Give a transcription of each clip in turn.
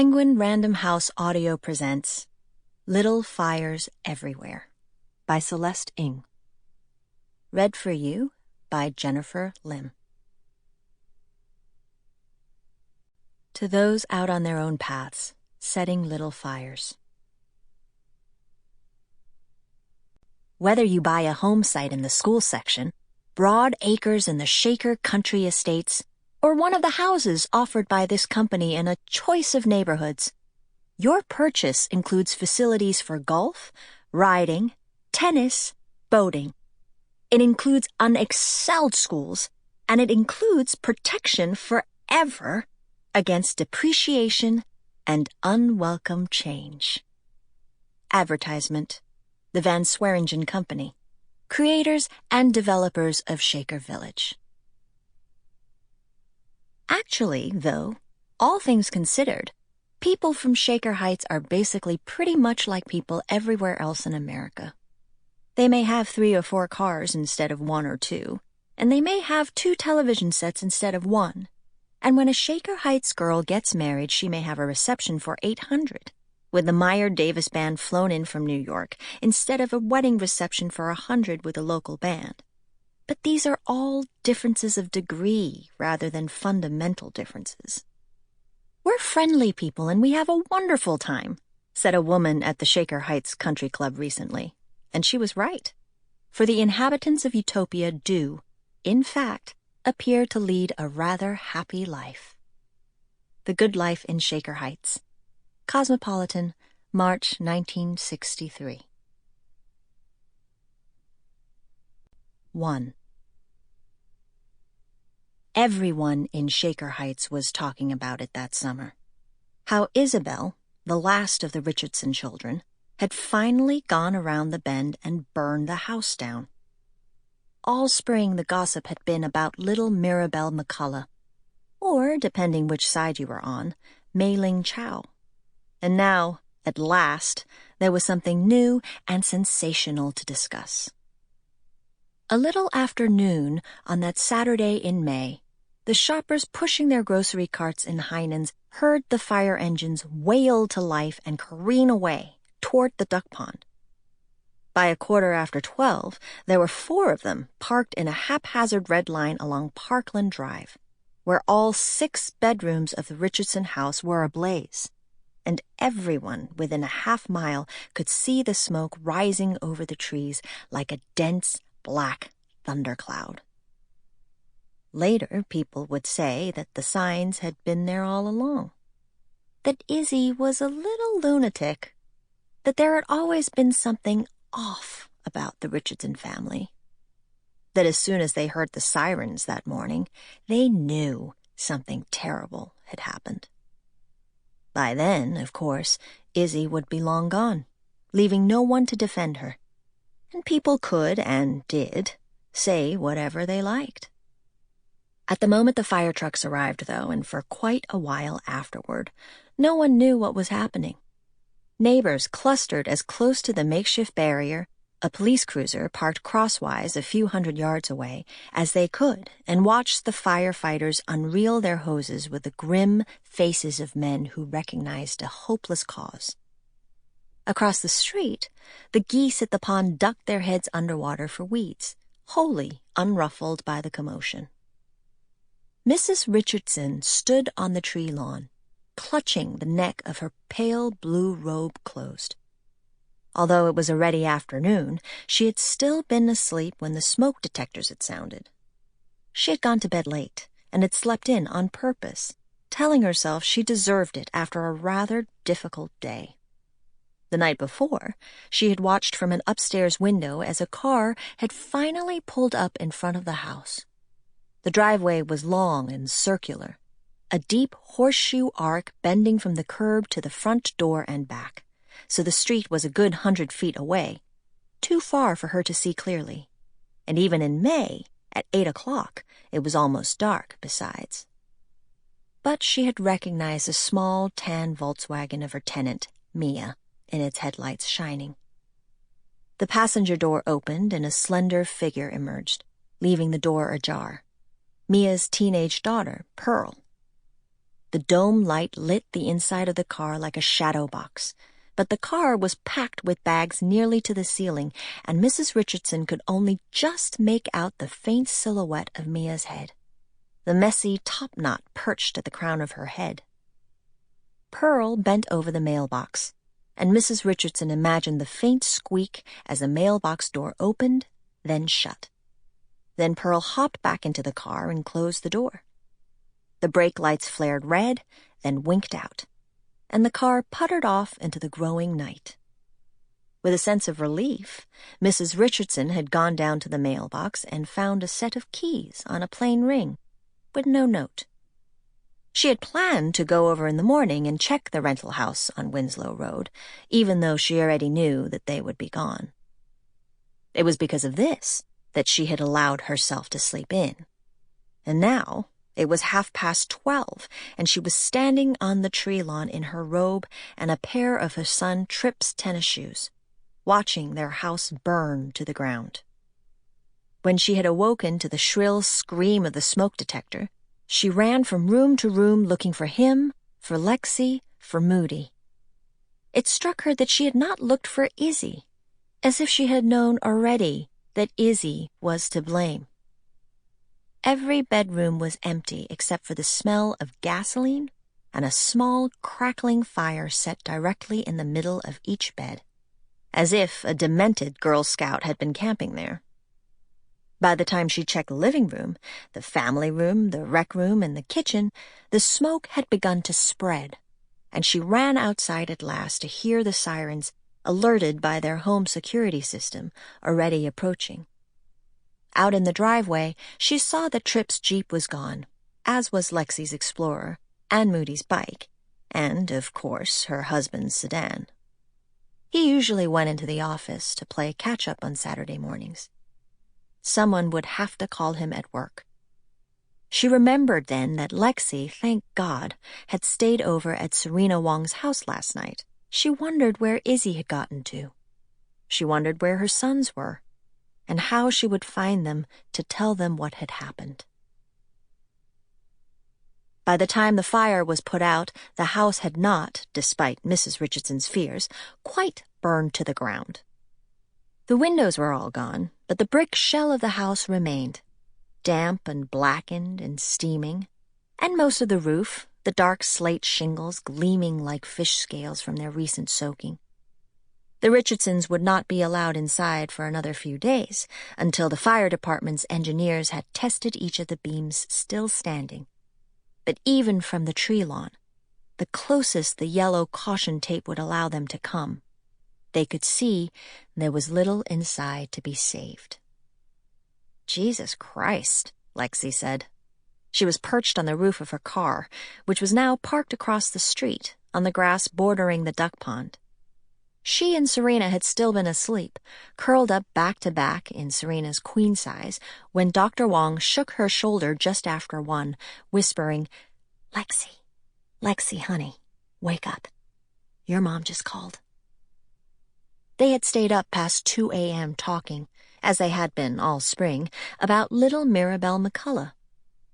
Penguin Random House Audio presents Little Fires Everywhere by Celeste Ng. Read for you by Jennifer Lim. To those out on their own paths, setting little fires. Whether you buy a home site in the school section, broad acres in the Shaker Country Estates, or one of the houses offered by this company in a choice of neighborhoods, your purchase includes facilities for golf, riding, tennis, boating. It includes unexcelled schools, and it includes protection forever against depreciation and unwelcome change. Advertisement: The Van Swearingen Company, creators and developers of Shaker Village. Actually, though, all things considered, people from Shaker Heights are basically pretty much like people everywhere else in America. They may have 3 or 4 cars instead of 1 or 2, and they may have 2 television sets instead of 1. And when a Shaker Heights girl gets married, she may have a reception for 800, with the Meyer Davis Band flown in from New York, instead of a wedding reception for 100 with a local band. But these are all differences of degree rather than fundamental differences. "We're friendly people and we have a wonderful time," said a woman at the Shaker Heights Country Club recently. And she was right. For the inhabitants of Utopia do, in fact, appear to lead a rather happy life. The Good Life in Shaker Heights. Cosmopolitan, March 1963. 1. Everyone in Shaker Heights was talking about it that summer. How Isabel, the last of the Richardson children, had finally gone around the bend and burned the house down. All spring the gossip had been about little Mirabelle McCullough, or, depending which side you were on, Mei Ling Chow. And now, at last, there was something new and sensational to discuss. A little after noon on that Saturday in May, the shoppers pushing their grocery carts in Heinen's heard the fire engines wail to life and careen away toward the duck pond. By 12:15, there were 4 of them parked in a haphazard red line along Parkland Drive, where all 6 bedrooms of the Richardson house were ablaze, and everyone within a half-mile could see the smoke rising over the trees like a dense, black thundercloud. Later, people would say that the signs had been there all along, that Izzy was a little lunatic, that there had always been something off about the Richardson family, that as soon as they heard the sirens that morning, they knew something terrible had happened. By then, of course, Izzy would be long gone, leaving no one to defend her, and people could, and did, say whatever they liked. At the moment the fire trucks arrived, though, and for quite a while afterward, no one knew what was happening. Neighbors clustered as close to the makeshift barrier, a police cruiser parked crosswise a few hundred yards away, as they could, and watched the firefighters unreel their hoses with the grim faces of men who recognized a hopeless cause. Across the street, the geese at the pond ducked their heads underwater for weeds, wholly unruffled by the commotion. Mrs. Richardson stood on the tree lawn, clutching the neck of her pale blue robe closed. Although it was already afternoon, she had still been asleep when the smoke detectors had sounded. She had gone to bed late and had slept in on purpose, telling herself she deserved it after a rather difficult day. The night before, she had watched from an upstairs window as a car had finally pulled up in front of the house. The driveway was long and circular, a deep horseshoe arc bending from the curb to the front door and back, so the street was a good 100 feet away, too far for her to see clearly. And even in May, at 8 o'clock, it was almost dark besides. But she had recognized the small tan Volkswagen of her tenant, Mia, in its headlights shining. The passenger door opened and a slender figure emerged, leaving the door ajar. Mia's teenage daughter, Pearl. The dome light lit the inside of the car like a shadow box, but the car was packed with bags nearly to the ceiling, and Mrs. Richardson could only just make out the faint silhouette of Mia's head. The messy top knot perched at the crown of her head. Pearl bent over the mailbox, and Mrs. Richardson imagined the faint squeak as the mailbox door opened, then shut. Then Pearl hopped back into the car and closed the door. The brake lights flared red, then winked out, and the car puttered off into the growing night. With a sense of relief, Mrs. Richardson had gone down to the mailbox and found a set of keys on a plain ring, with no note. She had planned to go over in the morning and check the rental house on Winslow Road, even though she already knew that they would be gone. It was because of this that she had allowed herself to sleep in. And now it was 12:30, and she was standing on the tree lawn in her robe and a pair of her son Tripp's tennis shoes, watching their house burn to the ground. When she had awoken to the shrill scream of the smoke detector, she ran from room to room looking for him, for Lexi, for Moody. It struck her that she had not looked for Izzy, as if she had known already that Izzy was to blame. Every bedroom was empty except for the smell of gasoline and a small crackling fire set directly in the middle of each bed, as if a demented Girl Scout had been camping there. By the time she checked the living room, the family room, the rec room, and the kitchen, the smoke had begun to spread, and she ran outside at last to hear the sirens, alerted by their home security system, already approaching. Out in the driveway, she saw that Tripp's Jeep was gone, as was Lexi's Explorer, and Moody's bike, and, of course, her husband's sedan. He usually went into the office to play catch-up on Saturday mornings. Someone would have to call him at work. She remembered then that Lexi, thank God, had stayed over at Serena Wong's house last night. She wondered where Izzy had gotten to. She wondered where her sons were, and how she would find them to tell them what had happened. By the time the fire was put out, the house had not, despite Mrs. Richardson's fears, quite burned to the ground. The windows were all gone, but the brick shell of the house remained, damp and blackened and steaming, and most of the roof, the dark slate shingles gleaming like fish scales from their recent soaking. The Richardsons would not be allowed inside for another few days, until the fire department's engineers had tested each of the beams still standing. But even from the tree lawn, the closest the yellow caution tape would allow them to come, they could see there was little inside to be saved. Jesus Christ, Lexi said. She was perched on the roof of her car, which was now parked across the street, on the grass bordering the duck pond. She and Serena had still been asleep, curled up back to back in Serena's queen size, when Dr. Wong shook her shoulder just after 1, whispering, Lexi, honey, wake up. Your mom just called." They had stayed up past 2 a.m. talking, as they had been all spring, about little Mirabelle McCullough,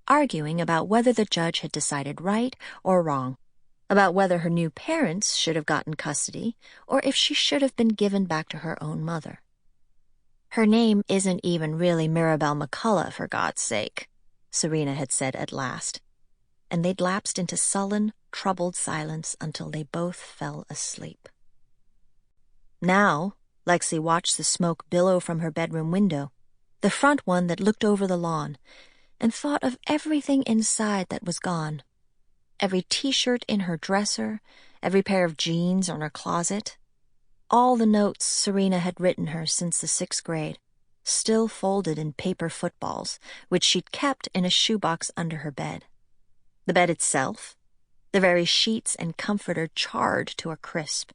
arguing about whether the judge had decided right or wrong, about whether her new parents should have gotten custody or if she should have been given back to her own mother. "Her name isn't even really Mirabelle McCullough, for God's sake," Serena had said at last, and they'd lapsed into sullen, troubled silence until they both fell asleep. Now, Lexi watched the smoke billow from her bedroom window, the front one that looked over the lawn, and thought of everything inside that was gone. Every T-shirt in her dresser, every pair of jeans on her closet, all the notes Serena had written her since the 6th grade, still folded in paper footballs, which she'd kept in a shoebox under her bed. The bed itself, the very sheets and comforter charred to a crisp.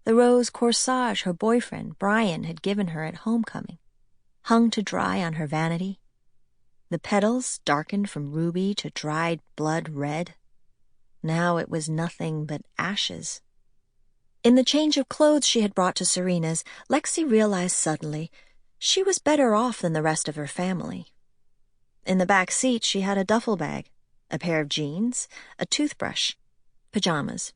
The rose corsage her boyfriend, Brian, had given her at homecoming, hung to dry on her vanity. The petals darkened from ruby to dried blood red. Now it was nothing but ashes. In the change of clothes she had brought to Serena's, Lexi realized suddenly she was better off than the rest of her family. In the back seat she had a duffel bag, a pair of jeans, a toothbrush, pajamas.